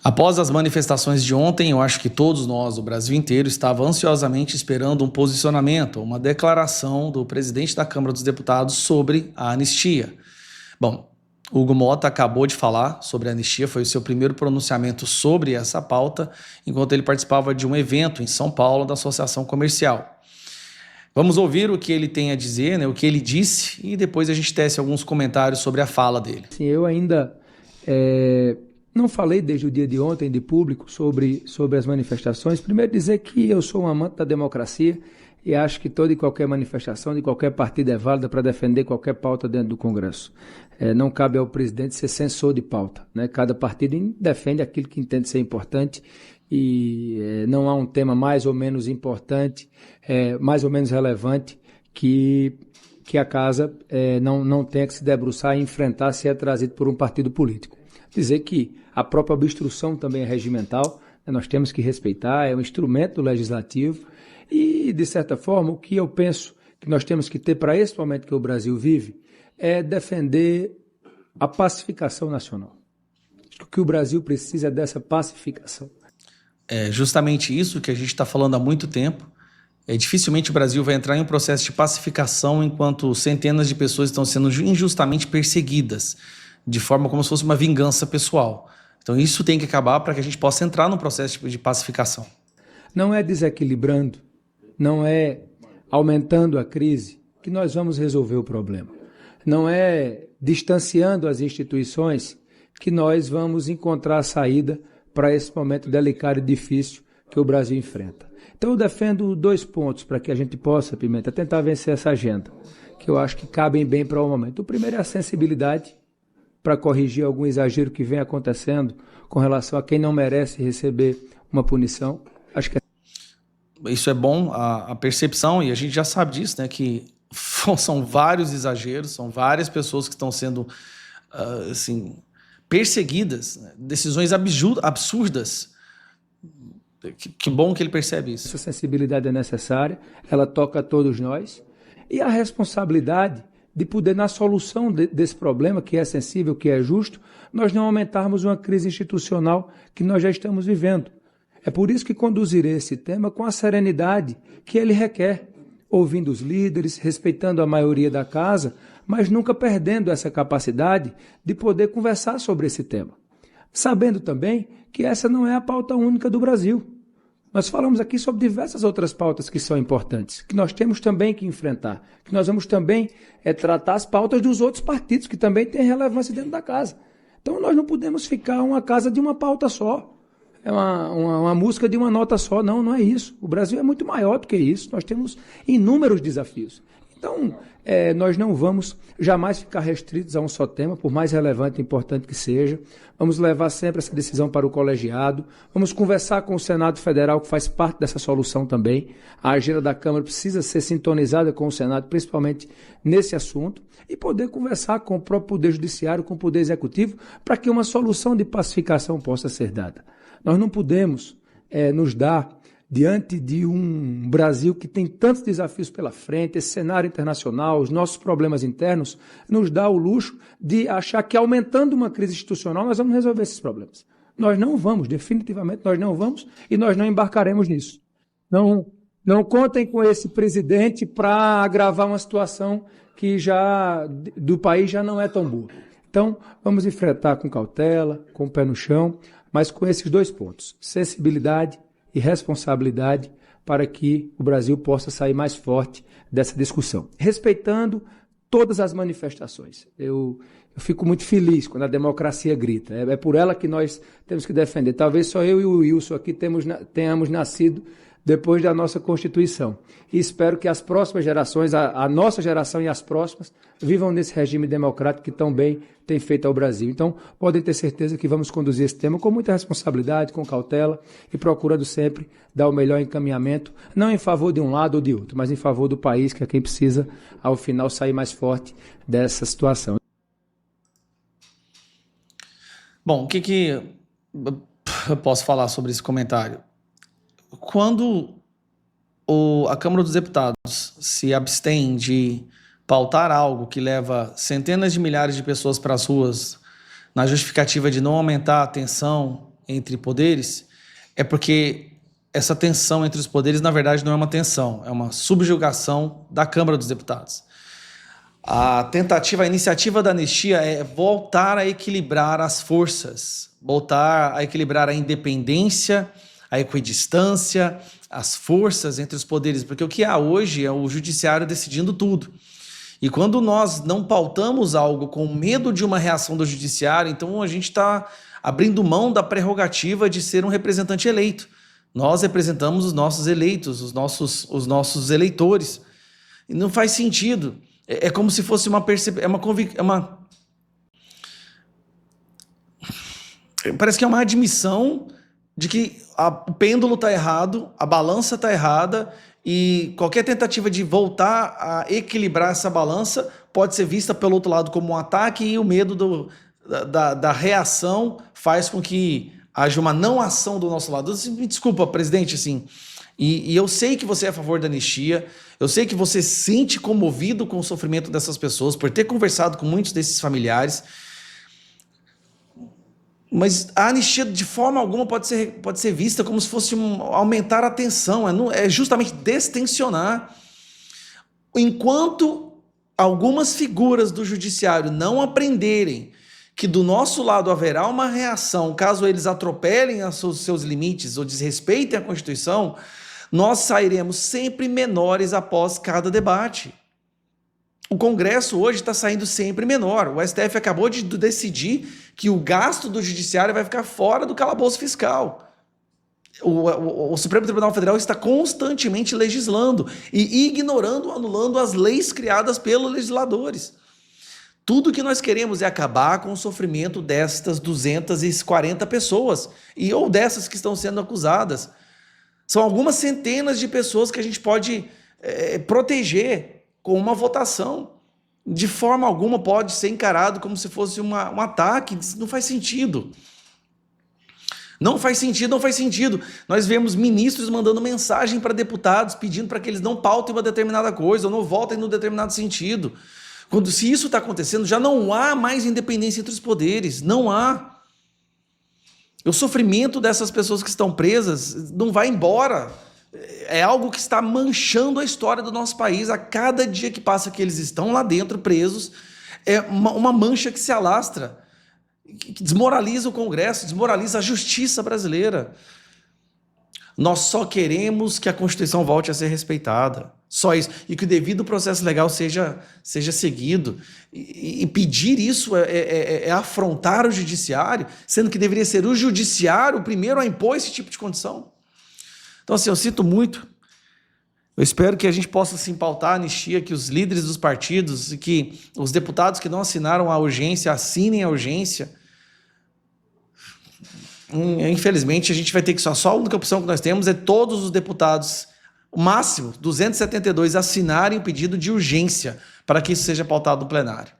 Após as manifestações de ontem, eu acho que todos nós, o Brasil inteiro, estava ansiosamente esperando um posicionamento, uma declaração do presidente da Câmara dos Deputados sobre a anistia. Bom, Hugo Mota acabou de falar sobre a anistia, foi o seu primeiro pronunciamento sobre essa pauta, enquanto ele participava de um evento em São Paulo da Associação Comercial. Vamos ouvir o que ele tem a dizer, né, o que ele disse, e depois a gente tece alguns comentários sobre a fala dele. Sim, eu ainda não falei desde o dia de ontem de público sobre as manifestações. Primeiro dizer que eu sou um amante da democracia e acho que toda e qualquer manifestação de qualquer partido é válida para defender qualquer pauta dentro do Congresso. Não cabe ao presidente ser censor de pauta, né? Cada partido defende aquilo que entende ser importante e não há um tema mais ou menos importante, mais ou menos relevante que a casa não tenha que se debruçar e enfrentar se é trazido por um partido político. Dizer que a própria obstrução também é regimental, né? Nós temos que respeitar, é um instrumento do legislativo e, de certa forma, o que eu penso que nós temos que ter para esse momento que o Brasil vive é defender a pacificação nacional. O que o Brasil precisa é dessa pacificação. É justamente isso que a gente está falando há muito tempo. Dificilmente o Brasil vai entrar em um processo de pacificação enquanto centenas de pessoas estão sendo injustamente perseguidas, de forma como se fosse uma vingança pessoal. Então isso tem que acabar para que a gente possa entrar num processo de pacificação. Não é desequilibrando, não é aumentando a crise que nós vamos resolver o problema. Não é distanciando as instituições que nós vamos encontrar a saída para esse momento delicado e difícil que o Brasil enfrenta. Então eu defendo 2 pontos para que a gente possa, Pimenta, tentar vencer essa agenda, que eu acho que cabem bem para o momento. O primeiro é a sensibilidade para corrigir algum exagero que vem acontecendo com relação a quem não merece receber uma punição. Acho que isso é bom, a percepção, e a gente já sabe disso, né, que são vários exageros, são várias pessoas que estão sendo assim, perseguidas, né, decisões absurdas. Que bom que ele percebe isso. Essa sensibilidade é necessária, ela toca a todos nós, e a responsabilidade de poder, na solução desse problema, que é sensível, que é justo, nós não aumentarmos uma crise institucional que nós já estamos vivendo. É por isso que conduzirei esse tema com a serenidade que ele requer, ouvindo os líderes, respeitando a maioria da casa, mas nunca perdendo essa capacidade de poder conversar sobre esse tema. Sabendo também que essa não é a pauta única do Brasil. Nós falamos aqui sobre diversas outras pautas que são importantes, que nós temos também que enfrentar, que nós vamos também tratar as pautas dos outros partidos, que também têm relevância dentro da casa. Então nós não podemos ficar uma casa de uma pauta só, uma música de uma nota só, não é isso. O Brasil é muito maior do que isso, nós temos inúmeros desafios. Então, nós não vamos jamais ficar restritos a um só tema, por mais relevante e importante que seja. Vamos levar sempre essa decisão para o colegiado. Vamos conversar com o Senado Federal, que faz parte dessa solução também. A agenda da Câmara precisa ser sintonizada com o Senado, principalmente nesse assunto, e poder conversar com o próprio Poder Judiciário, com o Poder Executivo, para que uma solução de pacificação possa ser dada. Nós não podemos nos dar diante de um Brasil que tem tantos desafios pela frente, esse cenário internacional, os nossos problemas internos, nos dá o luxo de achar que aumentando uma crise institucional nós vamos resolver esses problemas. Nós não vamos, definitivamente nós não vamos e nós não embarcaremos nisso. Não contem com esse presidente para agravar uma situação que do país já não é tão boa. Então, vamos enfrentar com cautela, com o pé no chão, mas com esses 2 pontos, sensibilidade e responsabilidade para que o Brasil possa sair mais forte dessa discussão, respeitando todas as manifestações. Eu fico muito feliz quando a democracia grita, é por ela que nós temos que defender. Talvez só eu e o Wilson aqui tenhamos nascido depois da nossa Constituição. E espero que as próximas gerações, a nossa geração e as próximas, vivam nesse regime democrático que tão bem tem feito ao Brasil. Então, podem ter certeza que vamos conduzir esse tema com muita responsabilidade, com cautela e procurando sempre dar o melhor encaminhamento, não em favor de um lado ou de outro, mas em favor do país, que é quem precisa, ao final, sair mais forte dessa situação. Bom, o que eu posso falar sobre esse comentário? Quando a Câmara dos Deputados se abstém de pautar algo que leva centenas de milhares de pessoas para as ruas na justificativa de não aumentar a tensão entre poderes, é porque essa tensão entre os poderes, na verdade, não é uma tensão, é uma subjugação da Câmara dos Deputados. A iniciativa da anistia é voltar a equilibrar as forças, voltar a equilibrar a independência, a equidistância, as forças entre os poderes, porque o que há hoje é o judiciário decidindo tudo. E quando nós não pautamos algo com medo de uma reação do judiciário, então a gente está abrindo mão da prerrogativa de ser um representante eleito. Nós representamos os nossos eleitos, os nossos eleitores. E não faz sentido. É como se fosse parece que é uma admissão de que o pêndulo está errado, a balança está errada, e qualquer tentativa de voltar a equilibrar essa balança pode ser vista pelo outro lado como um ataque, e o medo da reação faz com que haja uma não ação do nosso lado. Me desculpa, presidente, assim, e eu sei que você é a favor da anistia, eu sei que você se sente comovido com o sofrimento dessas pessoas, por ter conversado com muitos desses familiares, mas a anistia de forma alguma pode ser vista como se fosse aumentar a tensão, é justamente destensionar. Enquanto algumas figuras do judiciário não aprenderem que do nosso lado haverá uma reação caso eles atropelem os seus limites ou desrespeitem a Constituição, nós sairemos sempre menores após cada debate. O Congresso hoje está saindo sempre menor. O STF acabou de decidir que o gasto do judiciário vai ficar fora do calabouço fiscal. O Supremo Tribunal Federal está constantemente legislando e ignorando, anulando as leis criadas pelos legisladores. Tudo que nós queremos é acabar com o sofrimento destas 240 pessoas, ou dessas que estão sendo acusadas. São algumas centenas de pessoas que a gente pode proteger com uma votação. De forma alguma pode ser encarado como se fosse um ataque. Não faz sentido. Não faz sentido. Nós vemos ministros mandando mensagem para deputados pedindo para que eles não pautem uma determinada coisa ou não votem num determinado sentido. Se isso está acontecendo, já não há mais independência entre os poderes. Não há. O sofrimento dessas pessoas que estão presas não vai embora. É algo que está manchando a história do nosso país. A cada dia que passa que eles estão lá dentro presos, é uma mancha que se alastra, que desmoraliza o Congresso, desmoraliza a justiça brasileira. Nós só queremos que a Constituição volte a ser respeitada. Só isso. E que o devido processo legal seja seguido. E pedir isso é afrontar o judiciário, sendo que deveria ser o judiciário o primeiro a impor esse tipo de condição. Então, assim, eu sinto muito. Eu espero que a gente possa se pautar a anistia, que os líderes dos partidos e que os deputados que não assinaram a urgência assinem a urgência. Infelizmente, a gente vai ter que só a única opção que nós temos é todos os deputados, o máximo, 272, assinarem o pedido de urgência para que isso seja pautado no plenário.